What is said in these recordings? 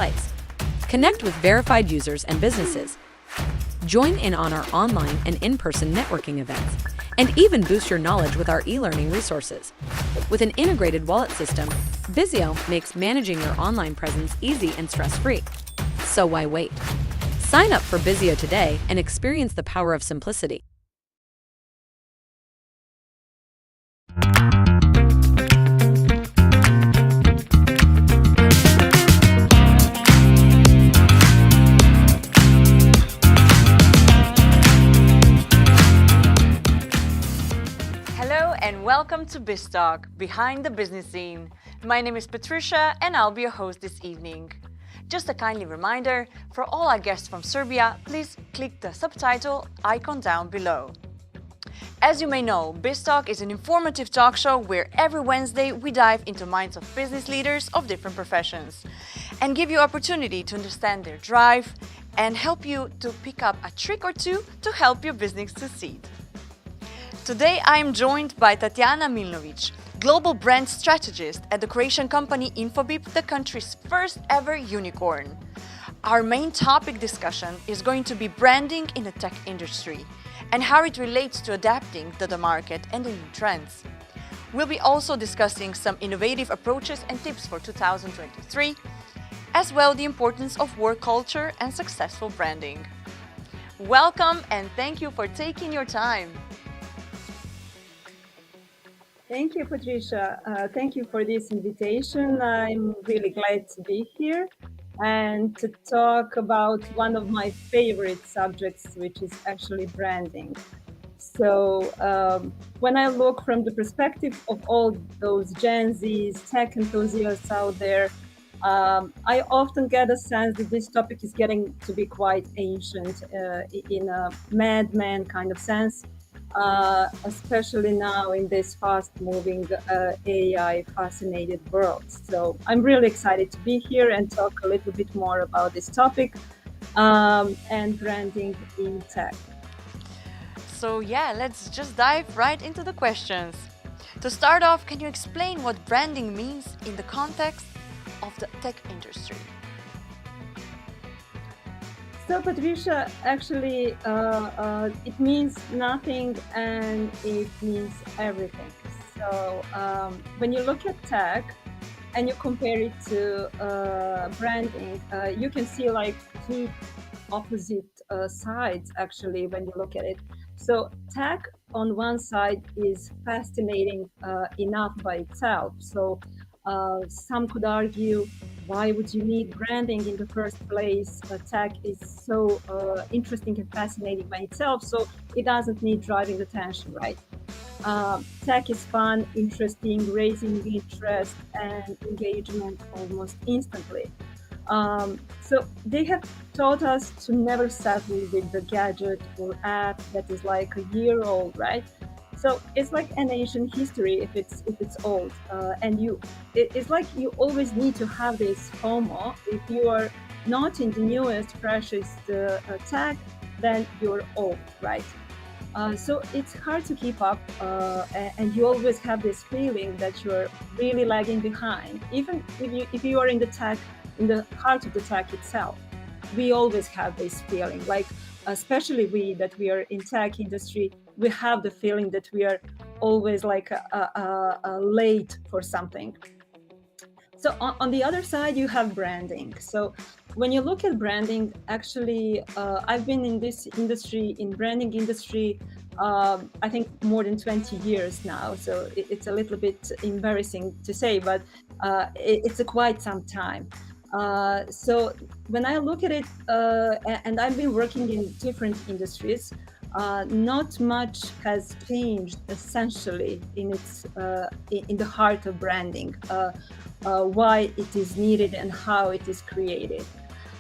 place. Connect with verified users and businesses. Join in on our online and in-person networking events, and even boost your knowledge with our e-learning resources. With an integrated wallet system, Bizio makes managing your online presence easy and stress-free. So why wait? Sign up for Bizio today and experience the power of simplicity. Hello and welcome to BizzTalk, Behind the Business Scene. My name is Patricia and I'll be your host this evening. Just a kindly reminder, for all our guests from Serbia, please click the subtitle icon down below. As you may know, BizzTalk is an informative talk show where every Wednesday we dive into minds of business leaders of different professions and give you opportunity to understand their drive and help you to pick up a trick or two to help your business succeed. Today I am joined by Tatjana Milnovic, Global Brand Strategist at the Croatian company Infobip, the country's first ever unicorn. Our main topic discussion is going to be branding in the tech industry and how it relates to adapting to the market and the new trends. We'll be also discussing some innovative approaches and tips for 2023, as well the importance of work culture and successful branding. Welcome and thank you for taking your time. Thank you, Patricia. Thank you for this invitation. I'm really glad to be here and to talk about one of my favorite subjects, which is actually branding. So when I look from the perspective of all those Gen Zs, tech enthusiasts out there, I often get a sense that this topic is getting to be quite ancient in a madman kind of sense. Especially now in this fast-moving AI-fascinated world. So I'm really excited to be here and talk a little bit more about this topic and branding in tech. So yeah, let's just dive right into the questions. To start off, can you explain what branding means in the context of the tech industry? So Patricia, actually, it means nothing and it means everything. So when you look at tech and you compare it to branding, you can see like two opposite sides actually when you look at it. So tech on one side is fascinating enough by itself. So some could argue, why would you need branding in the first place? Tech is so interesting and fascinating by itself, so it doesn't need driving attention, right? Tech is fun, interesting, raising interest and engagement almost instantly. So they have taught us to never settle with the gadget or app that is like a year old, right? So it's like an ancient history if it's old, and it's like you always need to have this FOMO. If you are not in the newest, freshest tech, then you're old, right? So it's hard to keep up, and you always have this feeling that you're really lagging behind, even if you are in the tech, in the heart of the tech itself. We always have this feeling, like especially we are in tech industry, we have the feeling that we are always like late for something. So on the other side, you have branding. So when you look at branding, actually, I've been in this industry, in branding industry, I think more than 20 years now. So it's a little bit embarrassing to say, but it's quite some time. So when I look at it, and I've been working in different industries, not much has changed essentially in the heart of branding, why it is needed and how it is created.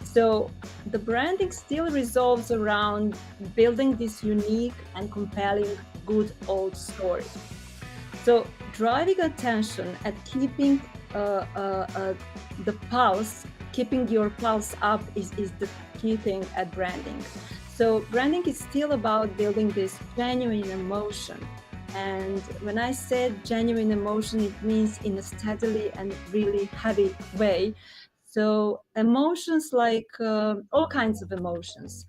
So the branding still revolves around building this unique and compelling good old story. So driving attention and keeping the pulse, keeping your pulse up is the key thing at branding. So branding is still about building this genuine emotion. And when I said genuine emotion, it means in a steadily and really heavy way. So emotions like all kinds of emotions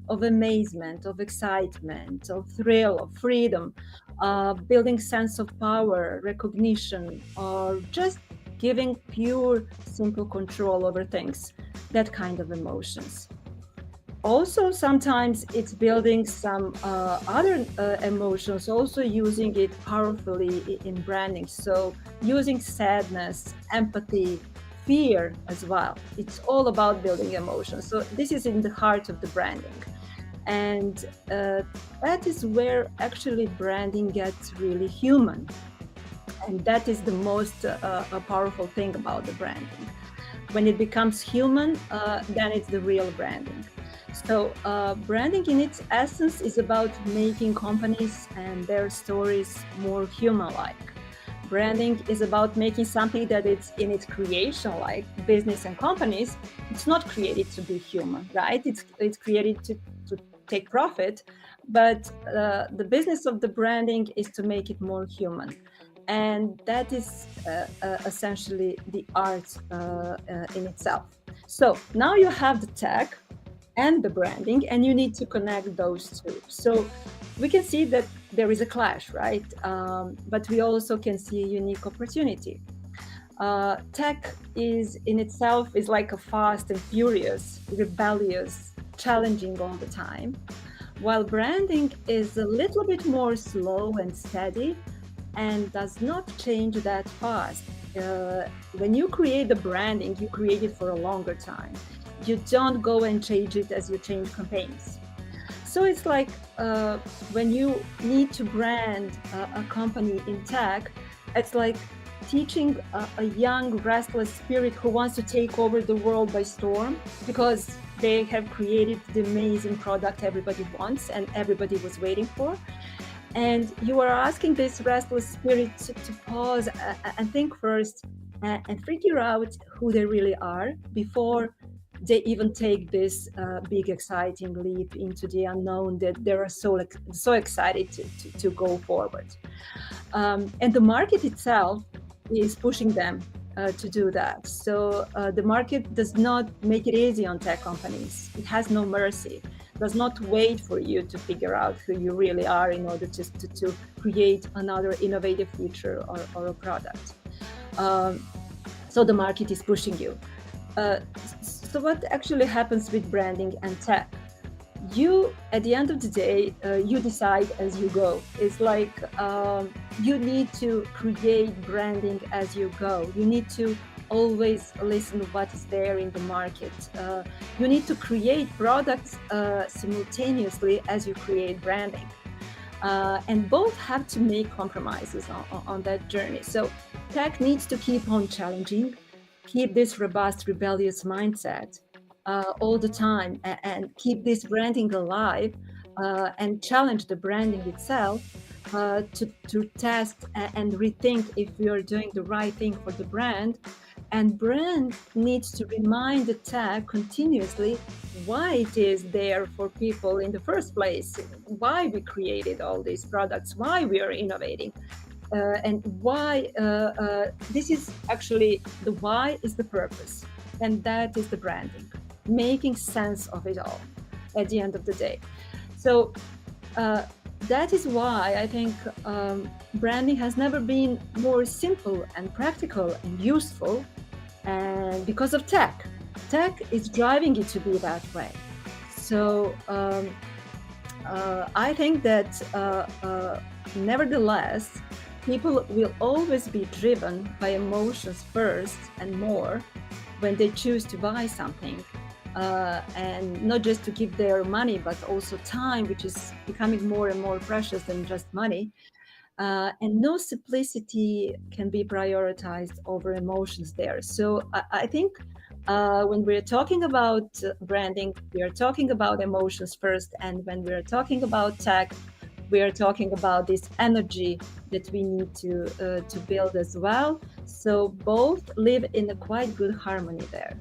of amazement, of excitement, of thrill, of freedom, building sense of power, recognition, or just giving pure, simple control over things, that kind of emotions. Also, sometimes it's building some other emotions, also using it powerfully in branding. So, using sadness, empathy, fear as well. It's all about building emotions. So, this is in the heart of the branding. And that is where actually branding gets really human. And that is the most powerful thing about the branding. When it becomes human, then it's the real branding. So, branding in its essence is about making companies and their stories more human like. Branding is about making something that it's in its creation, like business and companies. It's not created to be human, right? It's created to take profit. But the business of the branding is to make it more human. And that is essentially the art in itself. So now you have the tech and the branding, and you need to connect those two. So we can see that there is a clash, right? But we also can see a unique opportunity. Tech is in itself is like a fast and furious, rebellious, challenging all the time, while branding is a little bit more slow and steady and does not change that fast. When you create the branding, you create it for a longer time. You don't go and change it as you change campaigns. So it's like when you need to brand a company in tech, it's like teaching a young, restless spirit who wants to take over the world by storm because they have created the amazing product everybody wants and everybody was waiting for. And you are asking this restless spirit to pause and think first and figure out who they really are before they even take this big, exciting leap into the unknown that they are so excited to go forward. And the market itself is pushing them to do that. So the market does not make it easy on tech companies. It has no mercy. Does not wait for you to figure out who you really are in order to create another innovative feature or a product. So the market is pushing you. So what actually happens with branding and tech? You, at the end of the day, you decide as you go. It's like you need to create branding as you go. You need to always listen to what is there in the market. You need to create products simultaneously as you create branding. And both have to make compromises on that journey. So tech needs to keep on challenging, keep this robust, rebellious mindset all the time, and keep this branding alive and challenge the branding itself to test and rethink if we are doing the right thing for the brand. And brand needs to remind the tech continuously why it is there for people in the first place, why we created all these products, why we are innovating. And why this is actually the why is the purpose, and that is the branding, making sense of it all at the end of the day. So that is why I think branding has never been more simple and practical and useful, and because of tech is driving it to be that way. So I think that nevertheless, people will always be driven by emotions first and more when they choose to buy something. And not just to give their money, but also time, which is becoming more and more precious than just money. And no simplicity can be prioritized over emotions there. So I think when we're talking about branding, we are talking about emotions first. And when we're talking about tech, we are talking about this energy that we need to build as well. So both live in a quite good harmony there.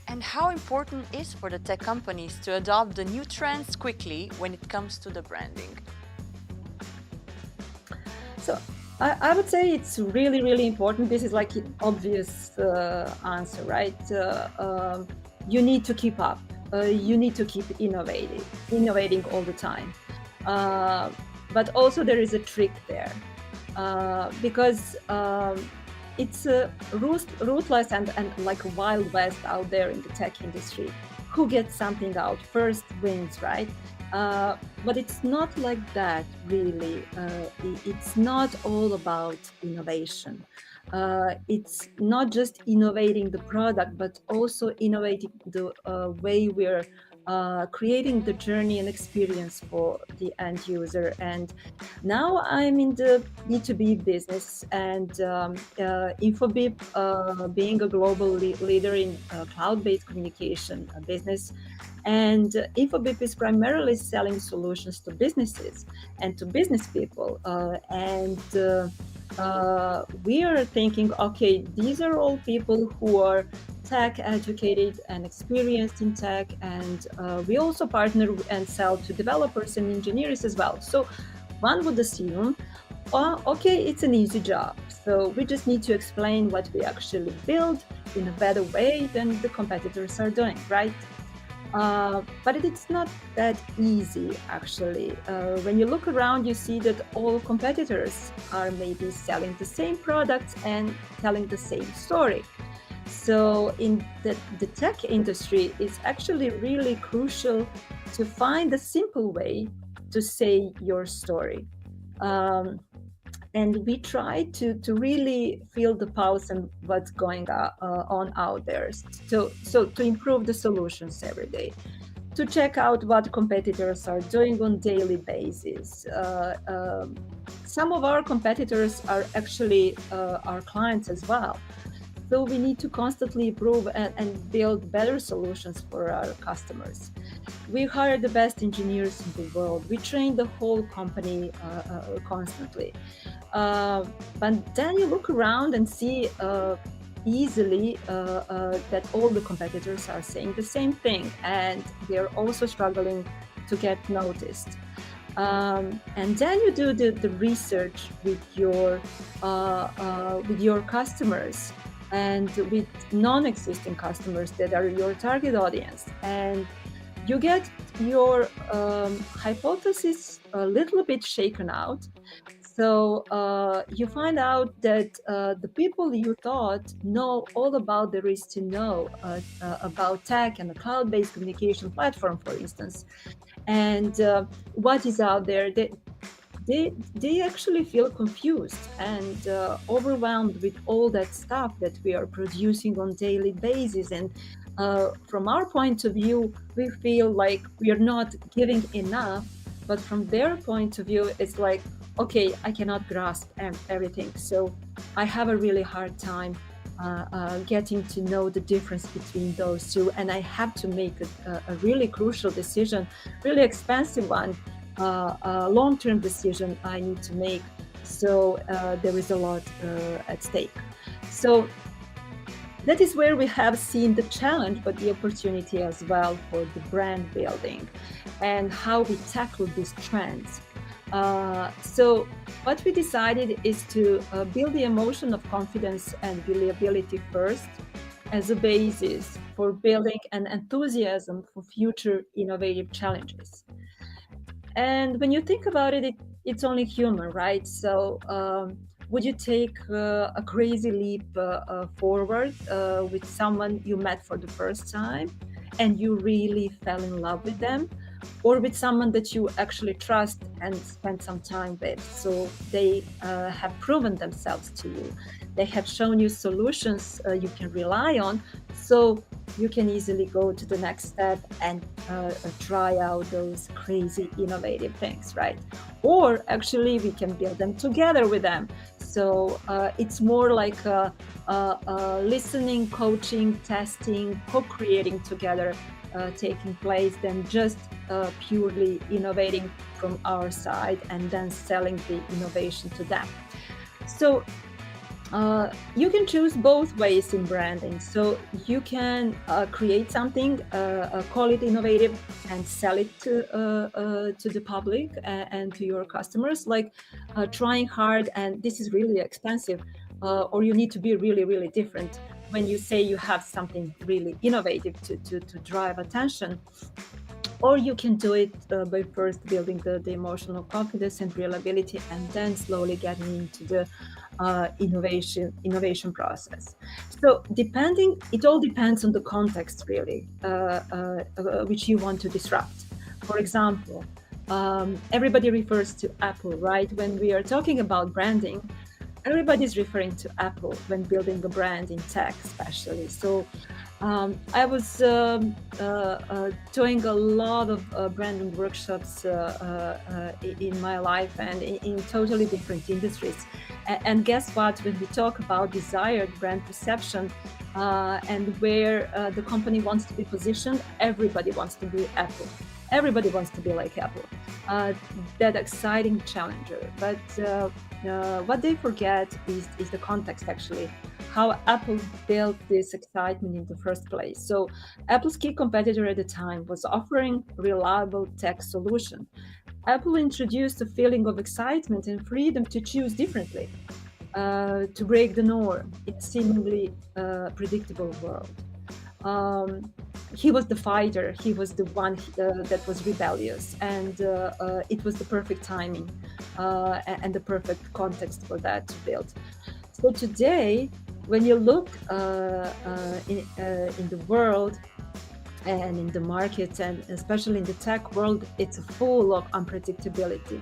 And how important is for the tech companies to adopt the new trends quickly when it comes to the branding? So I would say it's really, really important. This is like an obvious answer, right? You need to keep up. You need to keep innovating all the time. Uh, but also there is a trick there because it's ruthless and like a wild west out there in the tech industry. Who gets something out first wins, right? But it's not like that, really. It's not all about innovation. It's not just innovating the product, but also innovating the way we're creating the journey and experience for the end user. And now I'm in the B2B business, and Infobip, being a global leader in cloud-based communication business, and Infobip is primarily selling solutions to businesses and to business people. We are thinking, okay, these are all people who are tech educated and experienced in tech, and we also partner and sell to developers and engineers as well. So one would assume, oh, okay, it's an easy job. So we just need to explain what we actually build in a better way than the competitors are doing, right? But it's not that easy, actually. When you look around, you see that all competitors are maybe selling the same products and telling the same story. So in the tech industry, it's actually really crucial to find a simple way to say your story. And we try to really feel the pulse and what's going on out there. So to improve the solutions every day, to check out what competitors are doing on daily basis. Some of our competitors are actually our clients as well. So we need to constantly improve and build better solutions for our customers. We hire the best engineers in the world. We train the whole company constantly. But then you look around and see easily that all the competitors are saying the same thing, and they're also struggling to get noticed. And then you do the research with your customers and with non-existing customers that are your target audience, and you get your hypothesis a little bit shaken out. So you find out that the people you thought know all about there is to know about tech and a cloud-based communication platform, for instance, and what is out there, they actually feel confused and overwhelmed with all that stuff that we are producing on daily basis. And from our point of view, we feel like we are not giving enough, but from their point of view, it's like, okay, I cannot grasp everything. So I have a really hard time getting to know the difference between those two. And I have to make a really crucial decision, really expensive one, a long-term decision I need to make. So there is a lot at stake. So that is where we have seen the challenge, but the opportunity as well for the brand building and how we tackle these trends. So what we decided is to build the emotion of confidence and reliability first as a basis for building an enthusiasm for future innovative challenges. And when you think about it, it's only human, right? So would you take a crazy leap forward with someone you met for the first time and you really fell in love with them? Or with someone that you actually trust and spend some time with, so they have proven themselves to you. They have shown you solutions you can rely on, so you can easily go to the next step and try out those crazy innovative things, right? Or actually we can build them together with them. So it's more like listening, coaching, testing, co-creating together taking place than just purely innovating from our side and then selling the innovation to them. So You can choose both ways in branding. So you can create something, call it innovative, and sell it to the public and to your customers. Like trying hard, and this is really expensive, or you need to be really, really different when you say you have something really innovative to drive attention. Or you can do it by first building the emotional confidence and reliability, and then slowly getting into the innovation process. So it all depends on the context, really, which you want to disrupt. For example, everybody refers to Apple, right? When we are talking about branding, everybody's referring to Apple when building a brand in tech, especially. So I was doing a lot of branding workshops in my life, and in totally different industries. And guess what? When we talk about desired brand perception and where the company wants to be positioned, everybody wants to be Apple. Everybody wants to be like Apple, that exciting challenger. But what they forget is the context, actually, how Apple built this excitement in the first place. So Apple's key competitor at the time was offering a reliable tech solution. Apple introduced a feeling of excitement and freedom to choose differently, to break the norm. It's seemingly predictable world. Um, he was the fighter. He was the one that was rebellious, and it was the perfect timing and the perfect context for that to build. So today, when you look in the world and in the market, and especially in the tech world, it's full of unpredictability.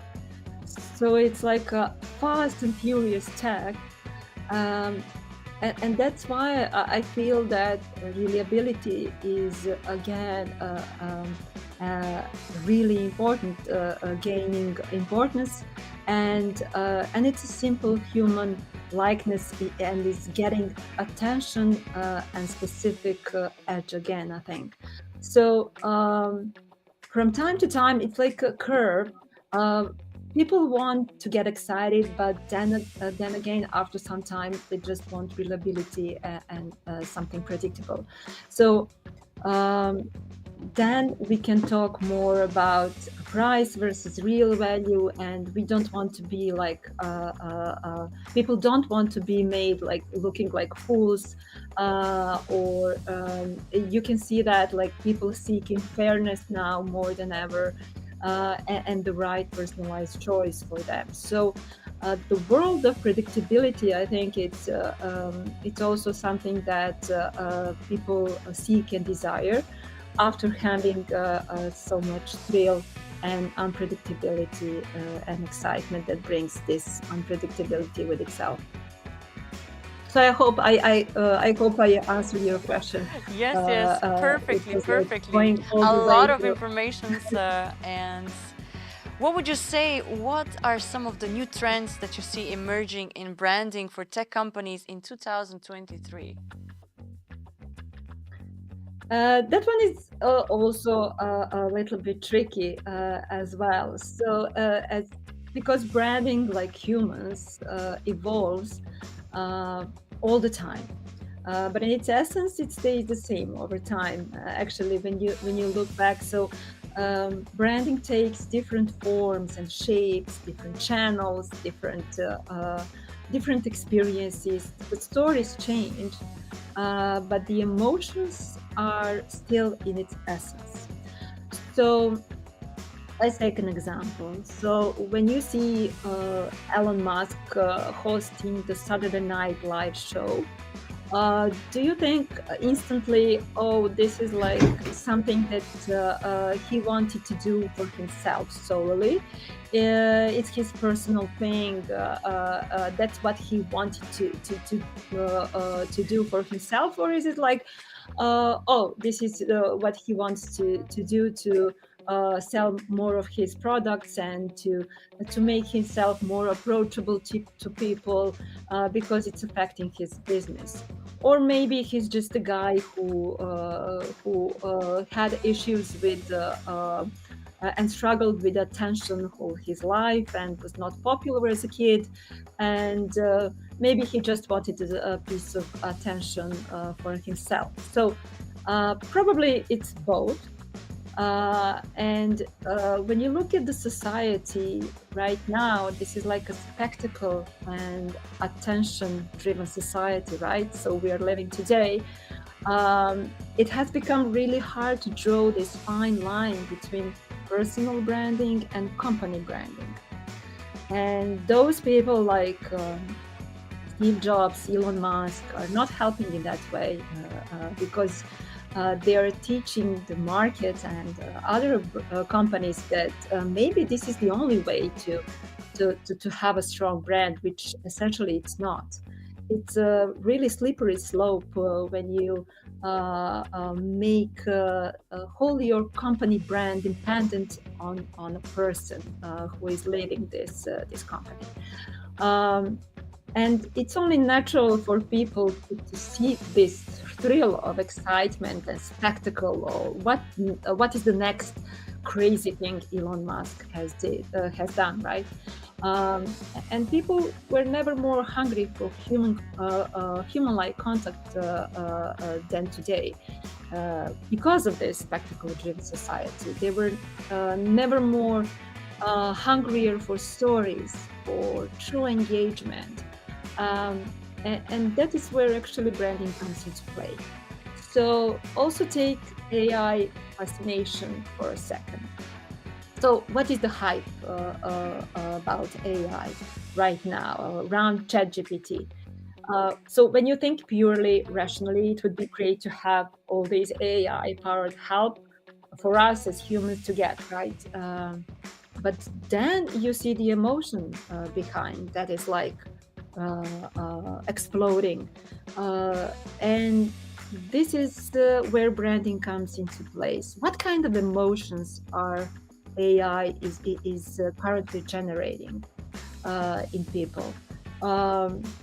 So it's like a fast and furious tech. Um, and that's why I feel that reliability is again really important, gaining importance, and it's a simple human likeness and is getting attention and specific edge again, I think. So from time to time, it's like a curve. Uh, People want to get excited, but then again, after some time, they just want reliability and something predictable. So um, then we can talk more about price versus real value, and we don't want to be like people don't want to be made like looking like fools, or you can see that like people seeking fairness now more than ever, and the right personalized choice for them. So the world of predictability, I think it's also something that people seek and desire after having so much thrill and unpredictability and excitement that brings this unpredictability with itself. So I hope I answered your question. Yes, yes, perfectly, It was perfectly. going all A the way lot of to information. And what would you say, what are some of the new trends that you see emerging in branding for tech companies in 2023? That one is also a little bit tricky as well. So, because branding, like humans, evolves uh, all the time, but in its essence, it stays the same over time. Actually, when you look back, so branding takes different forms and shapes, different channels, different experiences. The stories change, but the emotions are still in its essence. So let's take an example. So when you see Elon Musk hosting the Saturday Night Live show, do you think instantly, oh, this is like something that he wanted to do for himself solely? It's his personal thing. That's what he wanted to do for himself, or is it like, oh, this is what he wants to do to sell more of his products and to make himself more approachable to people because it's affecting his business? Or maybe he's just a guy who had issues with and struggled with attention all his life and was not popular as a kid, and maybe he just wanted a piece of attention for himself. So probably it's both. And when you look at the society right now, this is like a spectacle and attention-driven society, right? So we are living today. It has become really hard to draw this fine line between personal branding and company branding. And those people like Steve Jobs, Elon Musk are not helping in that way because they are teaching the market and other companies that maybe this is the only way to have a strong brand, which essentially it's not. It's a really slippery slope when you make wholly your company brand dependent on a person who is leading this company. And it's only natural for people to see this thrill of excitement and spectacle, or what is the next crazy thing Elon Musk has done, right? And people were never more hungry for human-like contact than today. Because of this spectacle-driven society, they were never more hungrier for stories, for true engagement. And that is where actually branding comes into play. So also take AI fascination for a second. So what is the hype about AI right now around ChatGPT? So when you think purely rationally, it would be great to have all these AI-powered help for us as humans to get, right? But then you see the emotion behind that is like exploding. And this is where branding comes into place. What kind of emotions are AI is currently generating in people?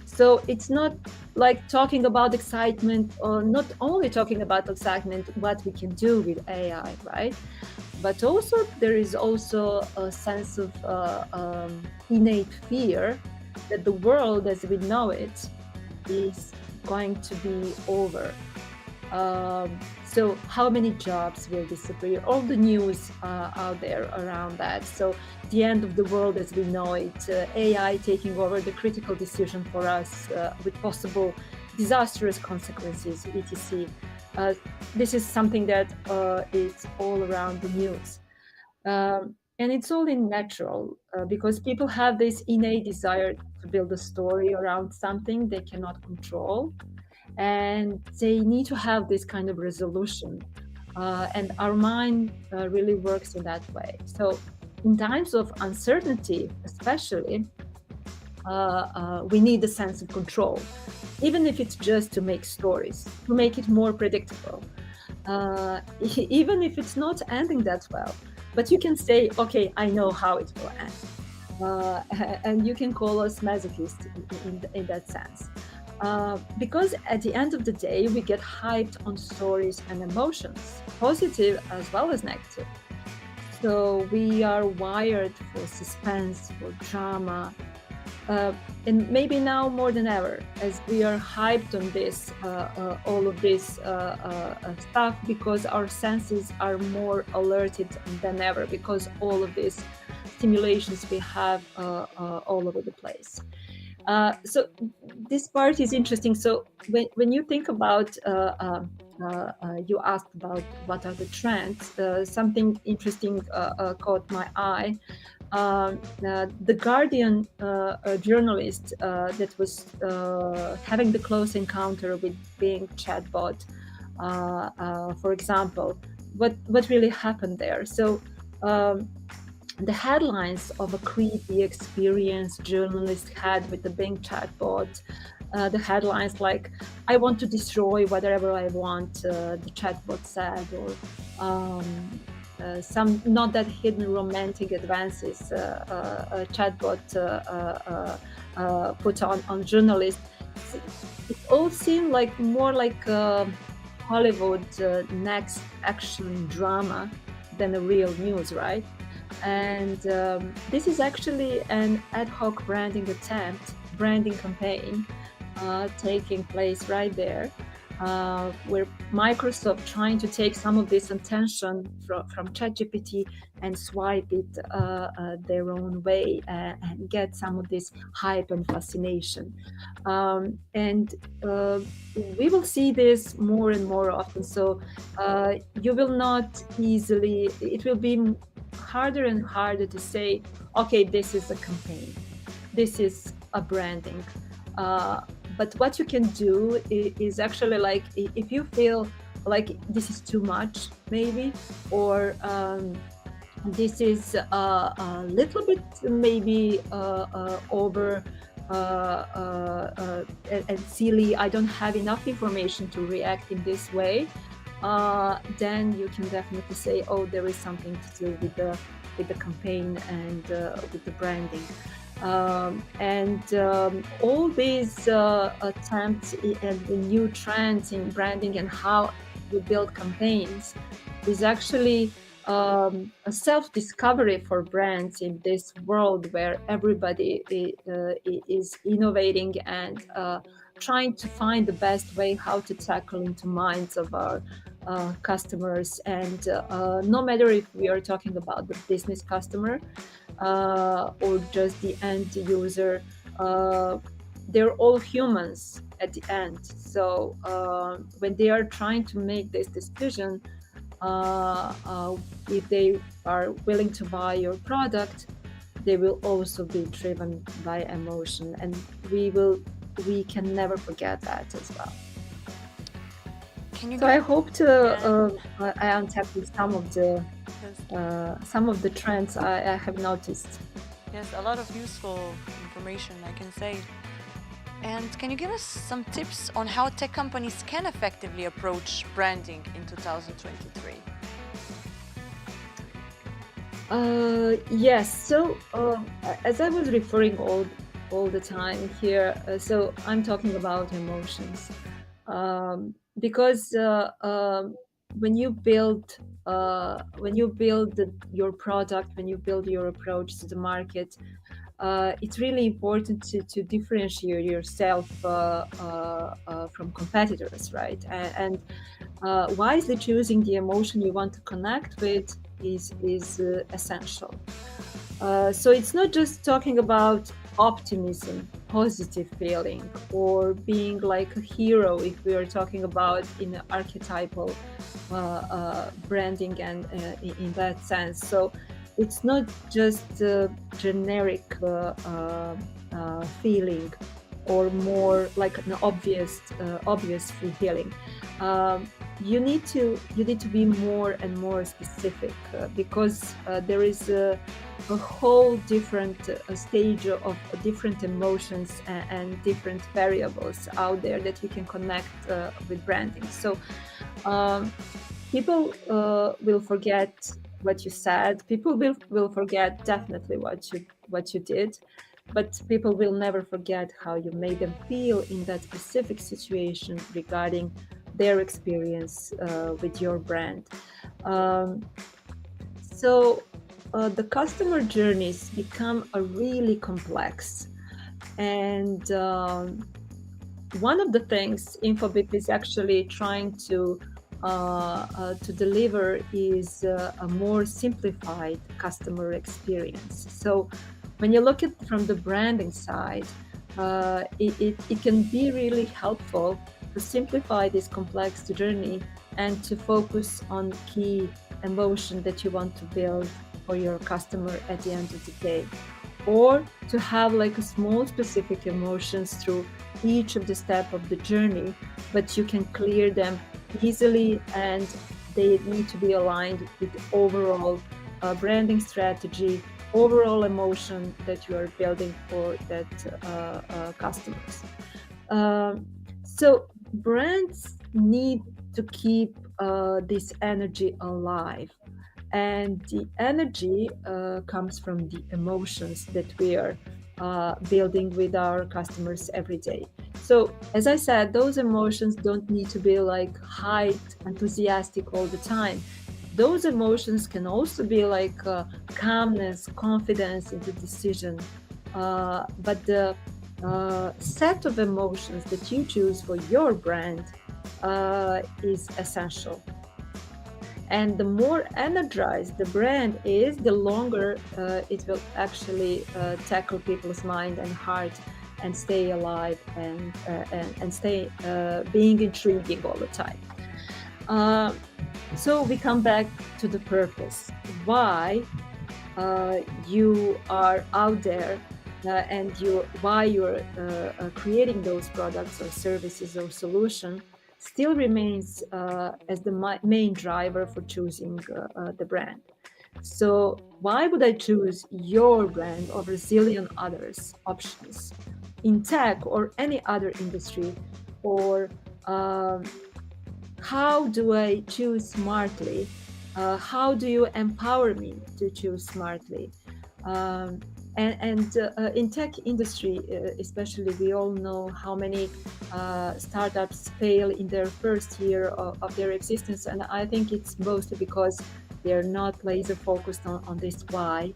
So it's not like talking about excitement, or not only talking about excitement, what we can do with AI, right? But also there is also a sense of innate fear that the world as we know it is going to be over. So how many jobs will disappear? All the news out there around that. So the end of the world as we know it, AI taking over the critical decision for us with possible disastrous consequences, etc. This is something that is all around the news. And it's only natural because people have this innate desire to build a story around something they cannot control. And they need to have this kind of resolution. And our mind really works in that way. So in times of uncertainty, especially, we need a sense of control, even if it's just to make stories, to make it more predictable, even if it's not ending that well. But you can say, okay, I know how it will end. And you can call us masochists in that sense. Because at the end of the day, we get hyped on stories and emotions, positive as well as negative. So we are wired for suspense, for drama, and maybe now more than ever, as we are hyped on this, all of this stuff, because our senses are more alerted than ever, because all of these stimulations we have all over the place. So this part is interesting. So when you think about, you asked about what are the trends, something interesting caught my eye. The Guardian journalist that was having the close encounter with Bing chatbot, for example, what really happened there? So the headlines of a creepy experience journalist had with the Bing chatbot, the headlines like, I want to destroy whatever I want, the chatbot said, or some not that hidden romantic advances a chatbot put on journalists. It all seemed like more like Hollywood next action drama than a real news, right? And this is actually an ad hoc branding attempt branding campaign taking place right there, where Microsoft trying to take some of this attention from ChatGPT and swipe it their own way and get some of this hype and fascination. And we will see this more and more often. So you will not easily, it will be harder and harder to say, okay, this is a campaign, this is a branding. But what you can do is actually, like, if you feel like this is too much, maybe, or this is a little bit maybe over and silly, I don't have enough information to react in this way, then you can definitely say, oh, there is something to do with the campaign and with the branding. All these attempts and the new trends in branding and how you build campaigns is actually a self-discovery for brands in this world where everybody is innovating and trying to find the best way how to tackle into minds of our customers. And no matter if we are talking about the business customer or just the end user, they're all humans at the end. So when they are trying to make this decision, if they are willing to buy your product, they will also be driven by emotion, and we can never forget that as well. Can you So I hope to I untapped Yes. some of the trends I have noticed. Yes, a lot of useful information, I can say. And can you give us some tips on how tech companies can effectively approach branding in 2023? Yes. So as I was referring all the time here, so I'm talking about emotions, because when you build your product, when you build your approach to the market, it's really important to differentiate yourself from competitors, right? And wisely choosing the emotion you want to connect with is essential. So it's not just talking about optimism, positive feeling, or being like a hero if we are talking about in archetypal branding and in that sense. So it's not just generic feeling or more like an obvious feeling. You need to be more and more specific because there is a whole different stage of different emotions and different variables out there that you can connect with branding. So people will forget what you said. People will forget definitely what you did, but people will never forget how you made them feel in that specific situation regarding their experience with your brand. So the customer journeys become a really complex, and one of the things Infobip is actually trying to deliver is a more simplified customer experience. So when you look at from the branding side, it can be really helpful to simplify this complex journey and to focus on key emotion that you want to build for your customer at the end of the day, or to have like a small specific emotions through each of the step of the journey, but you can clear them easily and they need to be aligned with the overall branding strategy, overall emotion that you are building for that customers. So brands need to keep this energy alive, and the energy comes from the emotions that we are building with our customers every day. So as I said, those emotions don't need to be like hyped, enthusiastic all the time. Those emotions can also be like calmness, confidence in the decision. But the set of emotions that you choose for your brand is essential. And the more energized the brand is, the longer it will actually tackle people's mind and heart and stay alive and stay being intriguing all the time. So we come back to the purpose. Why you are out there and why you're creating those products or services or solution still remains as the main driver for choosing the brand. So why would I choose your brand over zillion others options in tech or any other industry? Or how do I choose smartly? How do you empower me to choose smartly? And in tech industry, especially, we all know how many startups fail in their first year of their existence, and I think it's mostly because they're not laser focused on this why.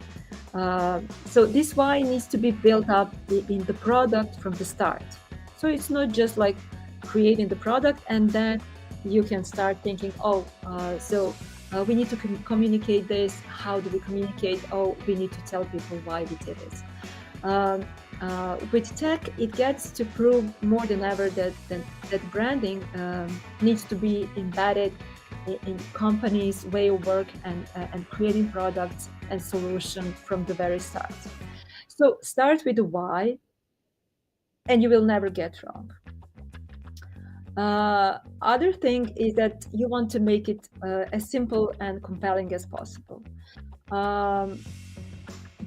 So this why needs to be built up in the product from the start. So it's not just like creating the product and then you can start thinking, we need to communicate this. How do we communicate? Oh, we need to tell people why we did this. With tech, it gets to prove more than ever that branding needs to be embedded in companies' way of work and creating products and solutions from the very start. So start with the why, and you will never get wrong. Other thing is that you want to make it as simple and compelling as possible.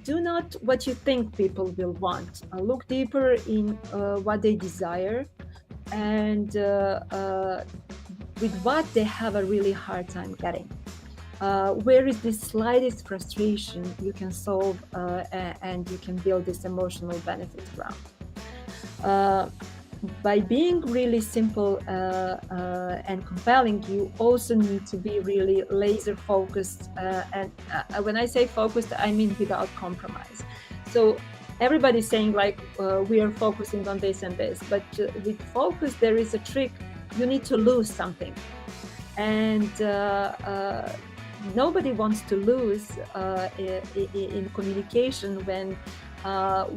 Do not what you think people will want. Look deeper in what they desire and with what they have a really hard time getting. Where is the slightest frustration you can solve and you can build this emotional benefit around. By being really simple and compelling, you also need to be really laser focused. And when I say focused, I mean without compromise. So everybody's saying like, we are focusing on this and this, but with focus, there is a trick. You need to lose something. And nobody wants to lose in communication when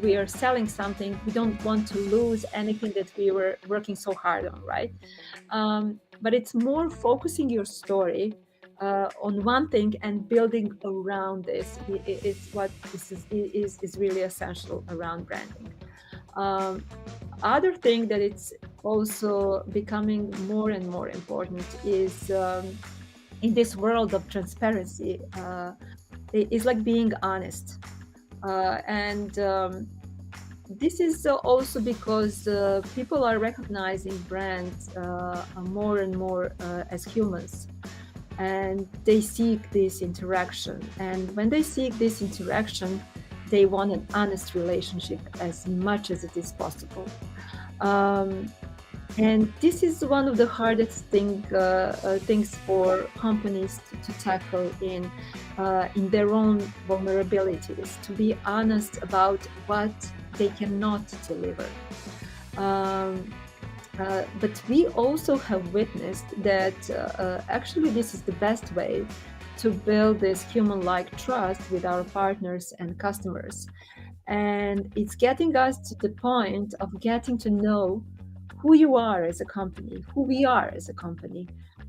we are selling something. We don't want to lose anything that we were working so hard on, right? But it's more focusing your story on one thing and building around this is what this is really essential around branding. Other thing that it's also becoming more and more important is in this world of transparency, it's like being honest. This is also because people are recognizing brands more and more as humans, and they seek this interaction. And when they seek this interaction, they want an honest relationship as much as it is possible. And this is one of the hardest things for companies to tackle in their own vulnerabilities, to be honest about what they cannot deliver. But we also have witnessed that actually this is the best way to build this human-like trust with our partners and customers. And it's getting us to the point of getting to know who you are as a company, who we are as a company,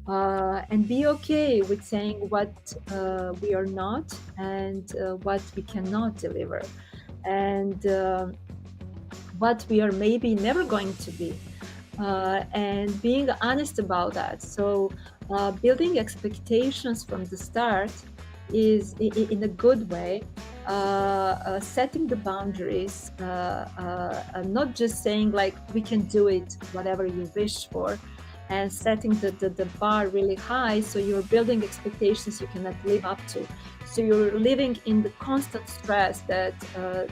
and be okay with saying what we are not and what we cannot deliver, and what we are maybe never going to be, and being honest about that. So building expectations from the start is in a good way, setting the boundaries, not just saying like we can do it whatever you wish for, and setting the bar really high, so you're building expectations you cannot live up to. So you're living in the constant stress that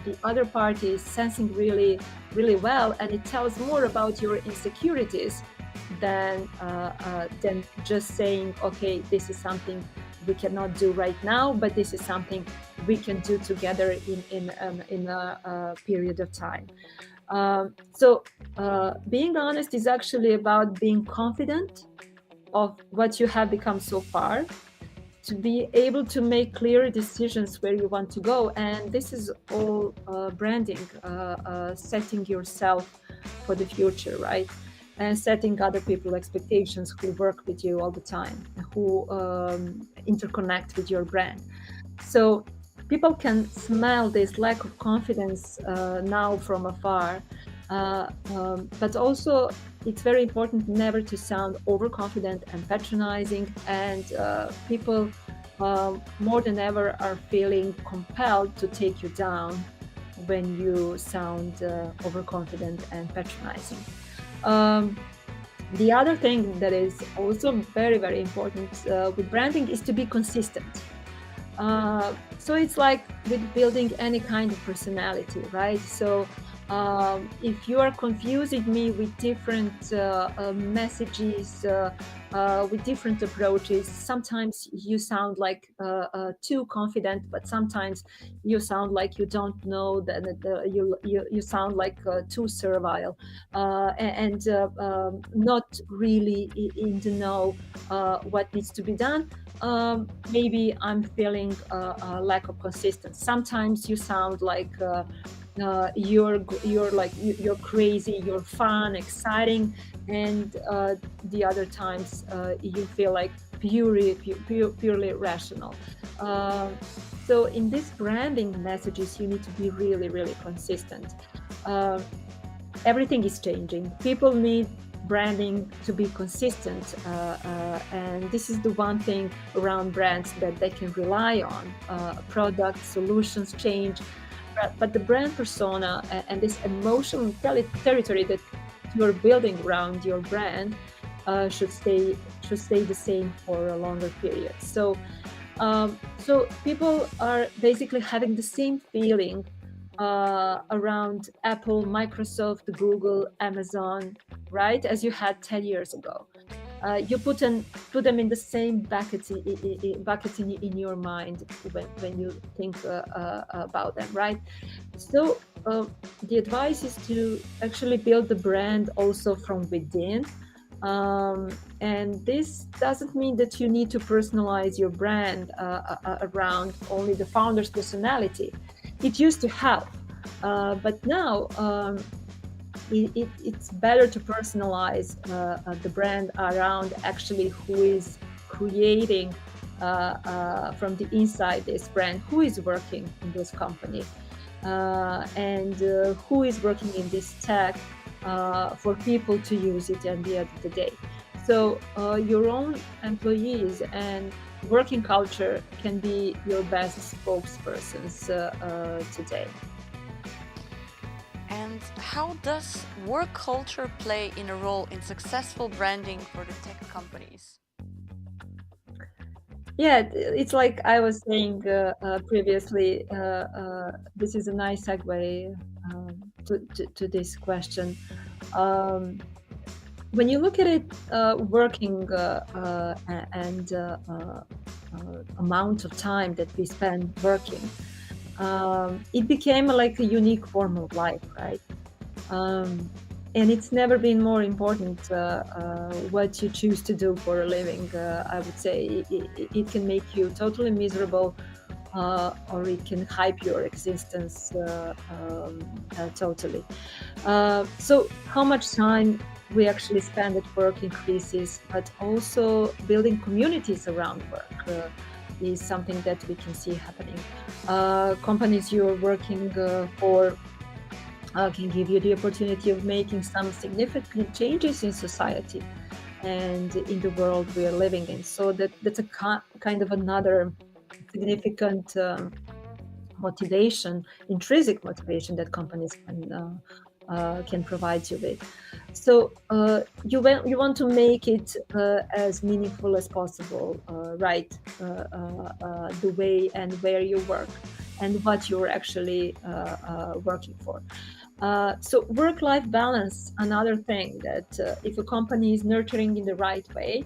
the other party is sensing really, really well, and it tells more about your insecurities than just saying, okay, this is something we cannot do right now, but this is something we can do together in a period of time. So being honest is actually about being confident of what you have become so far, to be able to make clear decisions where you want to go. And this is all branding, setting yourself for the future, right? And setting other people expectations who work with you all the time, who interconnect with your brand. So people can smell this lack of confidence now from afar. But also, it's very important never to sound overconfident and patronizing. And people more than ever are feeling compelled to take you down when you sound overconfident and patronizing. Um, the other thing that is also very, very important with branding is to be consistent. So it's like with building any kind of personality, right? So if you are confusing me with different messages, with different approaches, sometimes you sound like too confident, but sometimes you sound like you don't know, that you sound like too servile, and not really in the know what needs to be done. Maybe I'm feeling a lack of consistency. Sometimes you sound like you're crazy, you're fun, exciting, and the other times you feel like purely rational. Uh, so in these branding messages, you need to be really, really consistent. Uh, Everything is changing. People need branding to be consistent, and this is the one thing around brands that they can rely on. Product solutions change, but the brand persona and this emotional territory that you're building around your brand should stay the same for a longer period. So people are basically having the same feeling around Apple, Microsoft, Google, Amazon, right? As you had 10 years ago. You put them in the same bucket in your mind when you think about them, right? So the advice is to actually build the brand also from within. And this doesn't mean that you need to personalize your brand around only the founder's personality. It used to help, but now it's better to personalize the brand around actually who is creating from the inside this brand, who is working in this company, and who is working in this tech for people to use it at the end of the day. So your own employees and working culture can be your best spokespersons today. And how does work culture play in a role in successful branding for the tech companies? Yeah, it's like I was saying previously. This is a nice segue to this question. Um, when you look at it, working and amount of time that we spend working, it became like a unique form of life, right? Um, and it's never been more important what you choose to do for a living. I would say it can make you totally miserable, or it can hype your existence totally. So how much time we actually spend at work increases, but also building communities around work is something that we can see happening. Companies you're working for can give you the opportunity of making some significant changes in society and in the world we are living in. So that's a kind of another significant motivation, intrinsic motivation that companies can provide you with. So you want to make it as meaningful as possible, right? The way and where you work and what you're actually working for. So work-life balance, another thing that if a company is nurturing in the right way,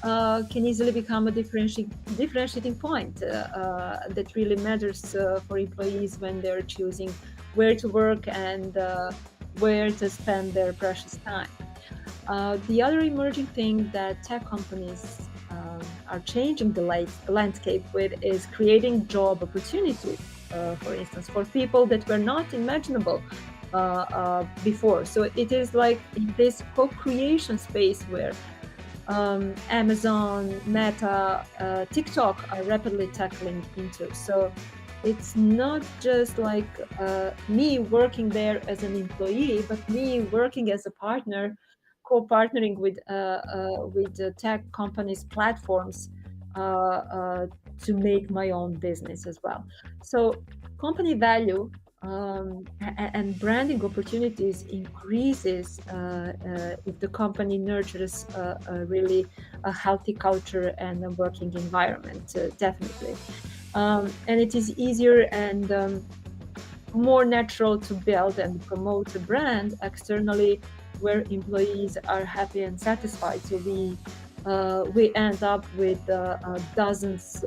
can easily become a differentiating point that really matters for employees when they're choosing where to work and where to spend their precious time. The other emerging thing that tech companies are changing the landscape with is creating job opportunities, for instance, for people that were not imaginable before. So it is like in this co-creation space where Amazon, Meta, TikTok are rapidly tackling into. So it's not just like me working there as an employee, but me working as a partner, co-partnering with tech companies' platforms to make my own business as well. So company value and branding opportunities increases if the company nurtures really a healthy culture and a working environment, definitely. And it is easier and more natural to build and promote a brand externally where employees are happy and satisfied. So we end up with dozens,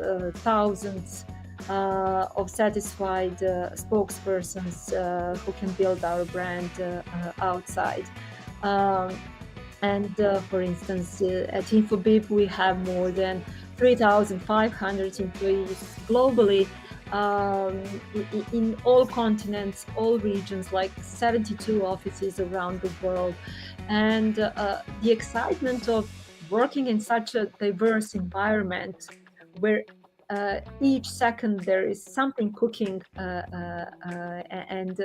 thousands of satisfied spokespersons who can build our brand outside. Um, and for instance, at Infobip, we have more than 3,500 employees globally, in all continents, all regions, like 72 offices around the world. And the excitement of working in such a diverse environment where each second there is something cooking and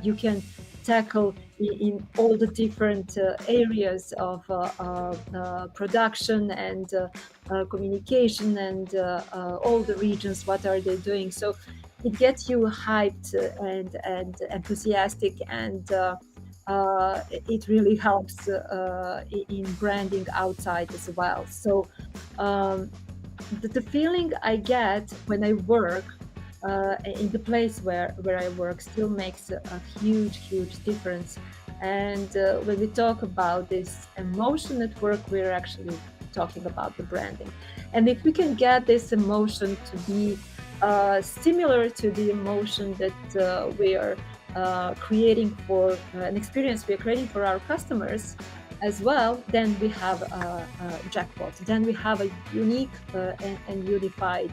you can tackle in all the different areas of production and communication and all the regions, what are they doing. So it gets you hyped and enthusiastic, and it really helps in branding outside as well. So the feeling I get when I work in the place where I work still makes a huge difference. And when we talk about this emotion at work, we're actually talking about the branding. And if we can get this emotion to be similar to the emotion that we are creating for an experience we are creating for our customers as well, then we have a jackpot. Then we have a unique and unified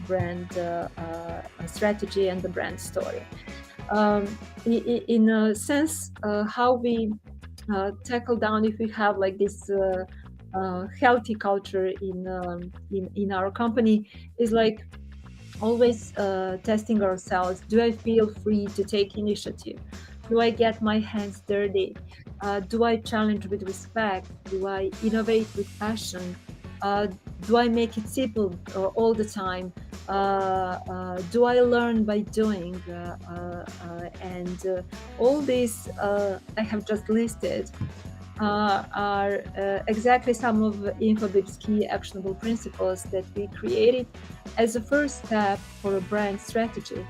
brand strategy and the brand story. In a sense, how we tackle down if we have like this healthy culture in our company is like always testing ourselves. Do I feel free to take initiative? Do I get my hands dirty? Do I challenge with respect? Do I innovate with passion? Do I make it simple all the time? Do I learn by doing? And all these I have just listed are exactly some of Infobip's key actionable principles that we created as a first step for a brand strategy.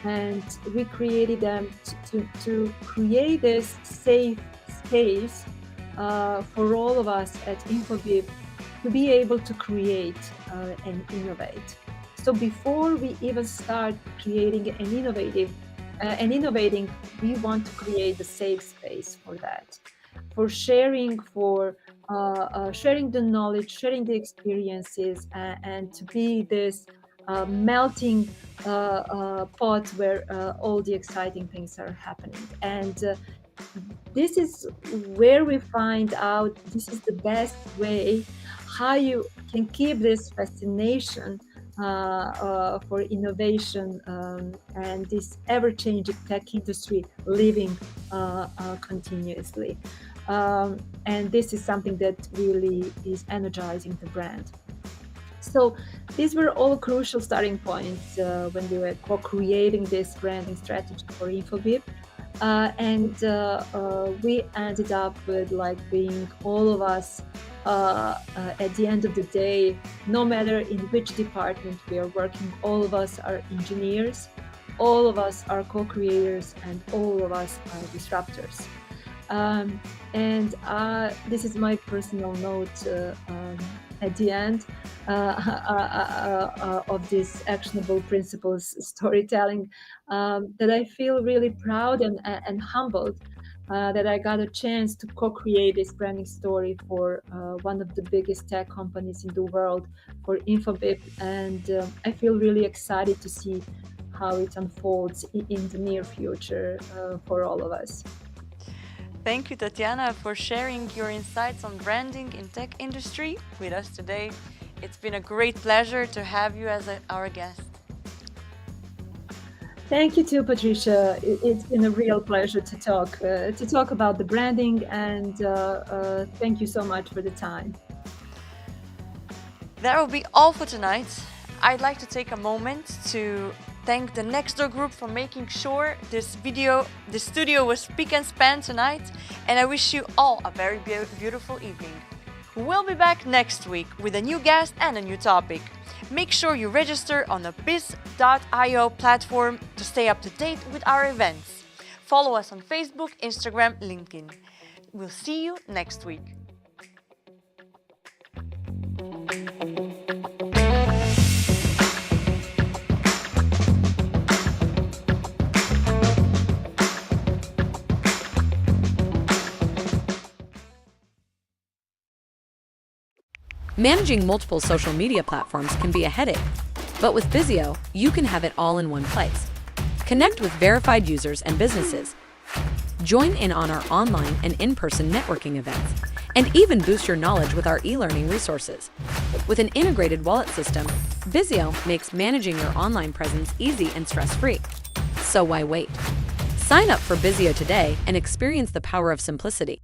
And we created them to create this safe space for all of us at Infobip to be able to create and innovate. So before we even start creating and innovating, we want to create a safe space for that, for sharing, for sharing the knowledge, sharing the experiences, and to be this melting pot where all the exciting things are happening. And this is where we find out this is the best way how you can keep this fascination for innovation and this ever-changing tech industry living continuously. And this is something that really is energizing the brand. So these were all crucial starting points when we were co-creating this branding strategy for Infobip. And we ended up with like being all of us at the end of the day, no matter in which department we are working, all of us are engineers, all of us are co-creators, and all of us are disruptors. And this is my personal note at the end of this actionable principles storytelling, that I feel really proud and humbled that I got a chance to co-create this branding story for one of the biggest tech companies in the world, for Infobip, and I feel really excited to see how it unfolds in the near future for all of us. Thank you, Tatiana, for sharing your insights on branding in tech industry with us today. It's been a great pleasure to have you as our guest. Thank you too, Patricia. It's been a real pleasure to talk about the branding, and thank you so much for the time. That will be all for tonight. I'd like to take a moment to thank the Nextdoor Group for making sure this studio was spick and span tonight, and I wish you all a very beautiful evening. We'll be back next week with a new guest and a new topic. Make sure you register on the Bizz.io platform to stay up to date with our events. Follow us on Facebook, Instagram, LinkedIn. We'll see you next week. Managing multiple social media platforms can be a headache, but with Bizzio, you can have it all in one place. Connect with verified users and businesses. Join in on our online and in-person networking events, and even boost your knowledge with our e-learning resources. With an integrated wallet system, Bizzio makes managing your online presence easy and stress-free. So why wait? Sign up for Bizzio today and experience the power of simplicity.